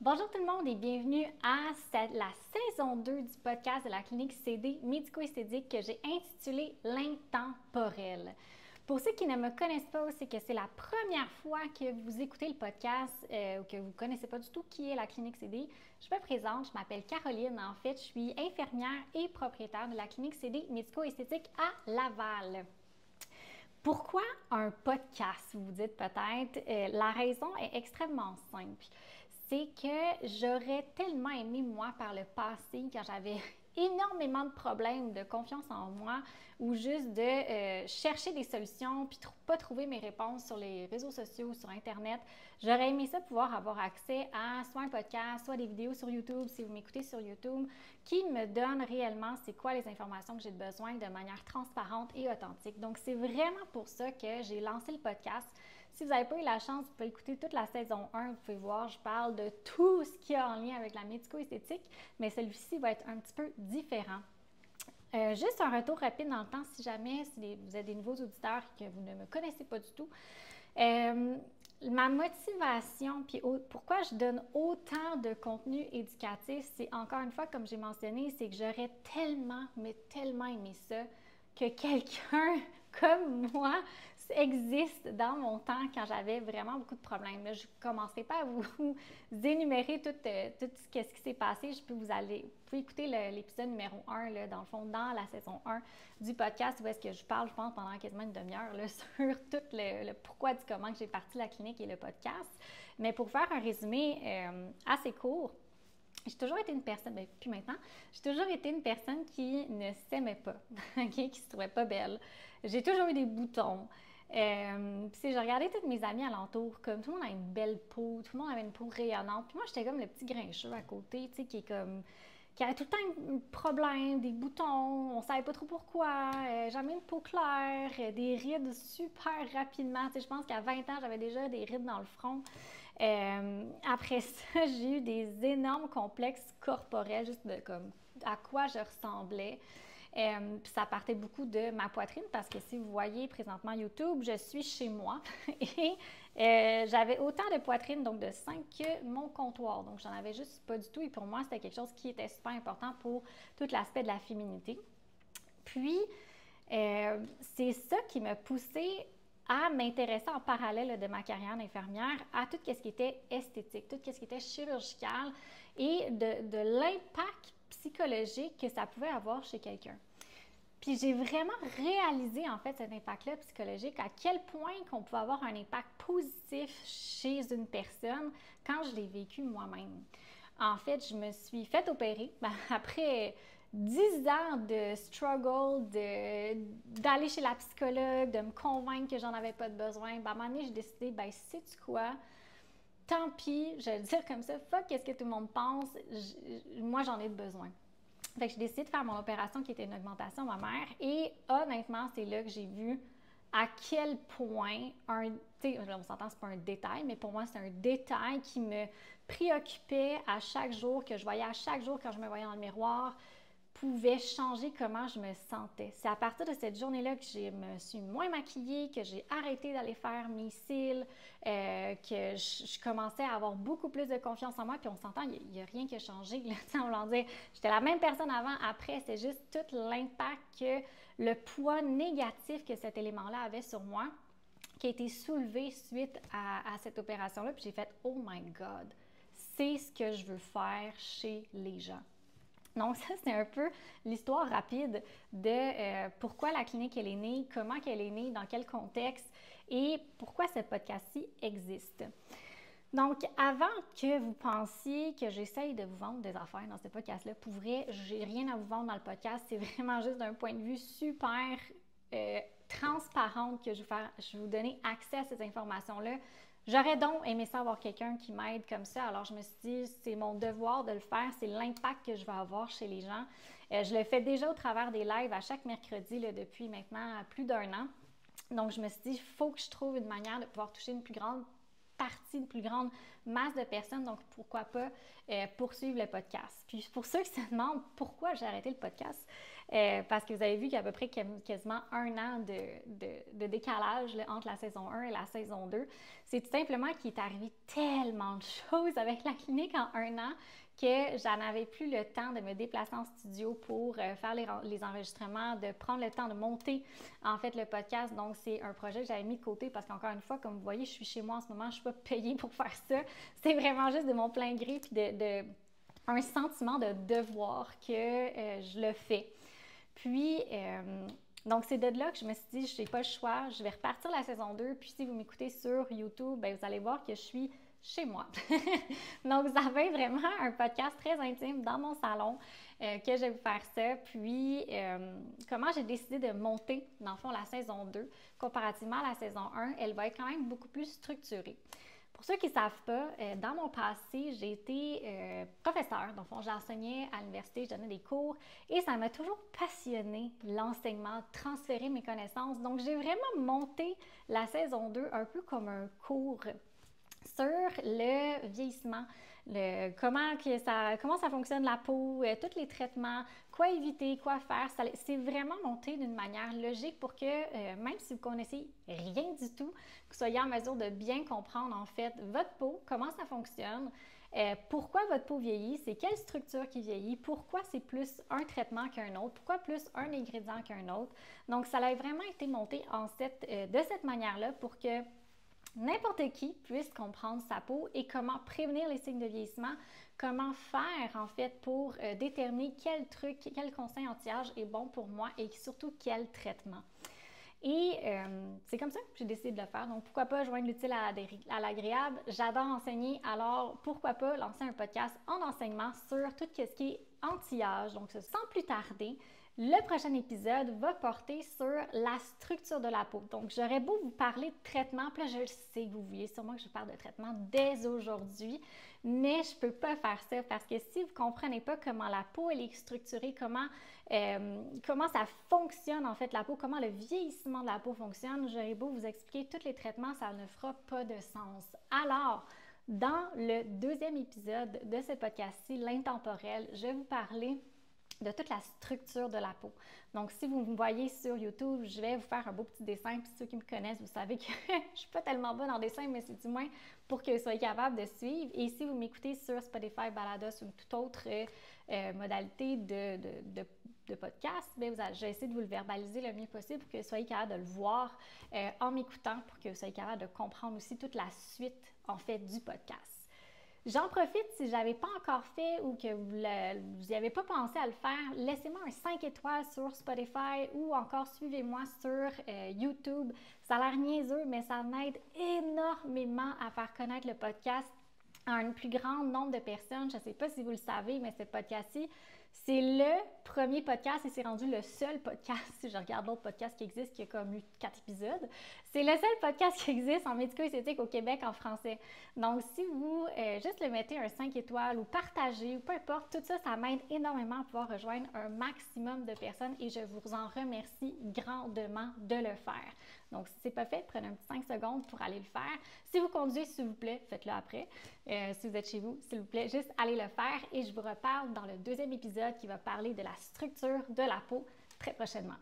Bonjour tout le monde et bienvenue à la saison 2 du podcast de la clinique CD médico-esthétique que j'ai intitulé L'intemporel. Pour ceux qui ne me connaissent pas, c'est que c'est la première fois que vous écoutez le podcast ou que vous ne connaissez pas du tout qui est la clinique CD. Je me présente, je m'appelle Caroline. En fait, je suis infirmière et propriétaire de la clinique CD médico-esthétique à Laval. Pourquoi un podcast, vous vous dites peut-être? La raison est extrêmement simple. C'est que j'aurais tellement aimé, moi, par le passé, quand j'avais énormément de problèmes de confiance en moi ou juste de chercher des solutions puis pas trouver mes réponses sur les réseaux sociaux ou sur Internet. J'aurais aimé ça pouvoir avoir accès à soit un podcast, soit des vidéos sur YouTube, si vous m'écoutez sur YouTube, qui me donnent réellement c'est quoi les informations que j'ai besoin de manière transparente et authentique. Donc, c'est vraiment pour ça que j'ai lancé le podcast. Si vous n'avez pas eu la chance, vous pouvez écouter toute la saison 1, vous pouvez voir, je parle de tout ce qui a en lien avec la médico-esthétique, mais celui-ci va être un petit peu différent. Juste un retour rapide dans le temps, si jamais vous êtes des nouveaux auditeurs et que vous ne me connaissez pas du tout. Ma motivation, puis pourquoi je donne autant de contenu éducatif, c'est encore une fois, comme j'ai mentionné, c'est que j'aurais tellement, mais tellement aimé ça, que quelqu'un comme moi existe dans mon temps quand j'avais vraiment beaucoup de problèmes. Là, je ne commencerai pas à vous énumérer tout ce qui s'est passé. Vous pouvez écouter l'épisode numéro 1, là, dans le fond, dans la saison 1 du podcast, où est-ce que je parle, je pense, pendant quasiment une demi-heure là, sur tout le pourquoi du comment que j'ai parti la clinique et le podcast. Mais pour faire un résumé assez court, j'ai toujours été une personne, puis maintenant, j'ai toujours été une personne qui ne s'aimait pas, qui se trouvait pas belle. J'ai toujours eu des boutons. Puis je regardais toutes mes amies alentour, comme tout le monde a une belle peau, tout le monde avait une peau rayonnante. Puis moi, j'étais comme le petit grincheux à côté, tu sais, qui avait tout le temps un problème, des boutons, on savait pas trop pourquoi, jamais une peau claire, des rides super rapidement. Tu sais, je pense qu'à 20 ans, j'avais déjà des rides dans le front. Après ça, j'ai eu des énormes complexes corporels, juste de comme à quoi je ressemblais. Puis ça partait beaucoup de ma poitrine parce que si vous voyez présentement YouTube, je suis chez moi et j'avais autant de poitrine, donc de sein, que mon comptoir. Donc, j'en avais juste pas du tout et pour moi, c'était quelque chose qui était super important pour tout l'aspect de la féminité. Puis, c'est ça qui m'a poussée à m'intéresser en parallèle de ma carrière d'infirmière à tout ce qui était esthétique, tout ce qui était chirurgical et de l'impact psychologique que ça pouvait avoir chez quelqu'un. Puis j'ai vraiment réalisé en fait cet impact-là psychologique, à quel point qu'on pouvait avoir un impact positif chez une personne quand je l'ai vécu moi-même. En fait, je me suis fait opérer après 10 ans de struggle, d'aller chez la psychologue, de me convaincre que j'en avais pas de besoin. À un moment donné, j'ai décidé, sais-tu quoi? Tant pis, je vais le dire comme ça, fuck qu'est-ce que tout le monde pense, moi j'en ai besoin. Fait que j'ai décidé de faire mon opération qui était une augmentation mammaire et honnêtement, c'est là que j'ai vu à quel point, on s'entend, c'est pas un détail, mais pour moi, c'est un détail qui me préoccupait à chaque jour, que je voyais à chaque jour quand je me voyais dans le miroir, pouvait changer comment je me sentais. C'est à partir de cette journée-là que je me suis moins maquillée, que j'ai arrêté d'aller faire mes cils, que je commençais à avoir beaucoup plus de confiance en moi. Puis on s'entend, il n'y a rien qui a changé. Là, on va dire, j'étais la même personne avant, après. C'est juste tout l'impact que le poids négatif que cet élément-là avait sur moi qui a été soulevé suite à cette opération-là. Puis j'ai fait « Oh my God! » C'est ce que je veux faire chez les gens. Donc ça, c'est un peu l'histoire rapide de pourquoi la clinique elle est née, comment elle est née, dans quel contexte et pourquoi ce podcast-ci existe. Donc, avant que vous pensiez que j'essaye de vous vendre des affaires dans ce podcast-là, pour vrai, j'ai rien à vous vendre dans le podcast, c'est vraiment juste d'un point de vue super transparente que je vais vous donner accès à ces informations-là. J'aurais donc aimé ça avoir quelqu'un qui m'aide comme ça. Alors, je me suis dit, c'est mon devoir de le faire. C'est l'impact que je vais avoir chez les gens. Je le fais déjà au travers des lives à chaque mercredi là, depuis maintenant plus d'1 an. Donc, je me suis dit, il faut que je trouve une manière de pouvoir toucher une plus grande partie, une plus grande masse de personnes, donc pourquoi pas poursuivre le podcast. Puis pour ceux qui se demandent pourquoi j'ai arrêté le podcast, parce que vous avez vu qu'il y a à peu près quasiment 1 an de décalage là, entre la saison 1 et la saison 2, c'est tout simplement qu'il est arrivé tellement de choses avec la clinique en 1 an que j'en avais plus le temps de me déplacer en studio pour faire les enregistrements, de prendre le temps de monter en fait le podcast. Donc, c'est un projet que j'avais mis de côté parce qu'encore une fois, comme vous voyez, je suis chez moi en ce moment, je ne suis pas payée pour faire ça. C'est vraiment juste de mon plein gré puis un sentiment de devoir que je le fais. Puis, donc, c'est de là que je me suis dit, je n'ai pas le choix, je vais repartir la saison 2. Puis, si vous m'écoutez sur YouTube, bien, vous allez voir que je suis chez moi. Donc, vous avez vraiment un podcast très intime dans mon salon que je vais vous faire ça. Puis, comment j'ai décidé de monter, dans le fond, la saison 2, comparativement à la saison 1, elle va être quand même beaucoup plus structurée. Pour ceux qui ne savent pas, dans mon passé, j'ai été professeure. Dans le fond, j'enseignais à l'université, je donnais des cours et ça m'a toujours passionné l'enseignement, transférer mes connaissances. Donc, j'ai vraiment monté la saison 2 un peu comme un cours sur le vieillissement, comment ça fonctionne la peau, tous les traitements, quoi éviter, quoi faire. C'est vraiment monté d'une manière logique pour que, même si vous connaissez rien du tout, que vous soyez en mesure de bien comprendre en fait votre peau, comment ça fonctionne, pourquoi votre peau vieillit, c'est quelle structure qui vieillit, pourquoi c'est plus un traitement qu'un autre, pourquoi plus un ingrédient qu'un autre. Donc, ça a vraiment été monté de cette manière-là pour que n'importe qui puisse comprendre sa peau et comment prévenir les signes de vieillissement, comment faire en fait pour déterminer quel conseil anti-âge est bon pour moi et surtout quel traitement. Et c'est comme ça que j'ai décidé de le faire. Donc, pourquoi pas joindre l'utile à l'agréable? J'adore enseigner, alors pourquoi pas lancer un podcast en enseignement sur tout ce qui est anti-âge. Donc, sans plus tarder, le prochain épisode va porter sur la structure de la peau. Donc, j'aurais beau vous parler de traitement, puis là, je le sais que vous vouliez sûrement que je parle de traitement dès aujourd'hui, mais je ne peux pas faire ça parce que si vous ne comprenez pas comment la peau elle est structurée, comment ça fonctionne en fait la peau, comment le vieillissement de la peau fonctionne, j'aurais beau vous expliquer tous les traitements, ça ne fera pas de sens. Alors, dans le 2e épisode de ce podcast-ci, l'intemporel, je vais vous parler de toute la structure de la peau. Donc, si vous me voyez sur YouTube, je vais vous faire un beau petit dessin. Puis ceux qui me connaissent, vous savez que je ne suis pas tellement bonne en dessin, mais c'est du moins pour que vous soyez capable de suivre. Et si vous m'écoutez sur Spotify, Balados ou toute autre modalité de podcast, bien, je vais essayer de vous le verbaliser le mieux possible pour que vous soyez capable de le voir en m'écoutant, pour que vous soyez capable de comprendre aussi toute la suite, en fait, du podcast. J'en profite, si je n'avais pas encore fait ou que vous n'y avez pas pensé à le faire, laissez-moi un 5 étoiles sur Spotify ou encore suivez-moi sur YouTube. Ça a l'air niaiseux, mais ça m'aide énormément à faire connaître le podcast à un plus grand nombre de personnes. Je ne sais pas si vous le savez, mais ce podcast-ci, c'est le premier podcast et c'est rendu le seul podcast, si je regarde d'autres podcasts qui existent, qui a comme eu 4 épisodes, c'est le seul podcast qui existe en médico-esthétique au Québec en français. Donc, si vous juste le mettez un 5 étoiles ou partagez ou peu importe, tout ça, ça m'aide énormément à pouvoir rejoindre un maximum de personnes et je vous en remercie grandement de le faire. Donc, si ce n'est pas fait, prenez un petit 5 secondes pour aller le faire. Si vous conduisez, s'il vous plaît, faites-le après. Si vous êtes chez vous, s'il vous plaît, juste allez le faire et je vous reparle dans le 2e épisode qui va parler de la structure de la peau très prochainement.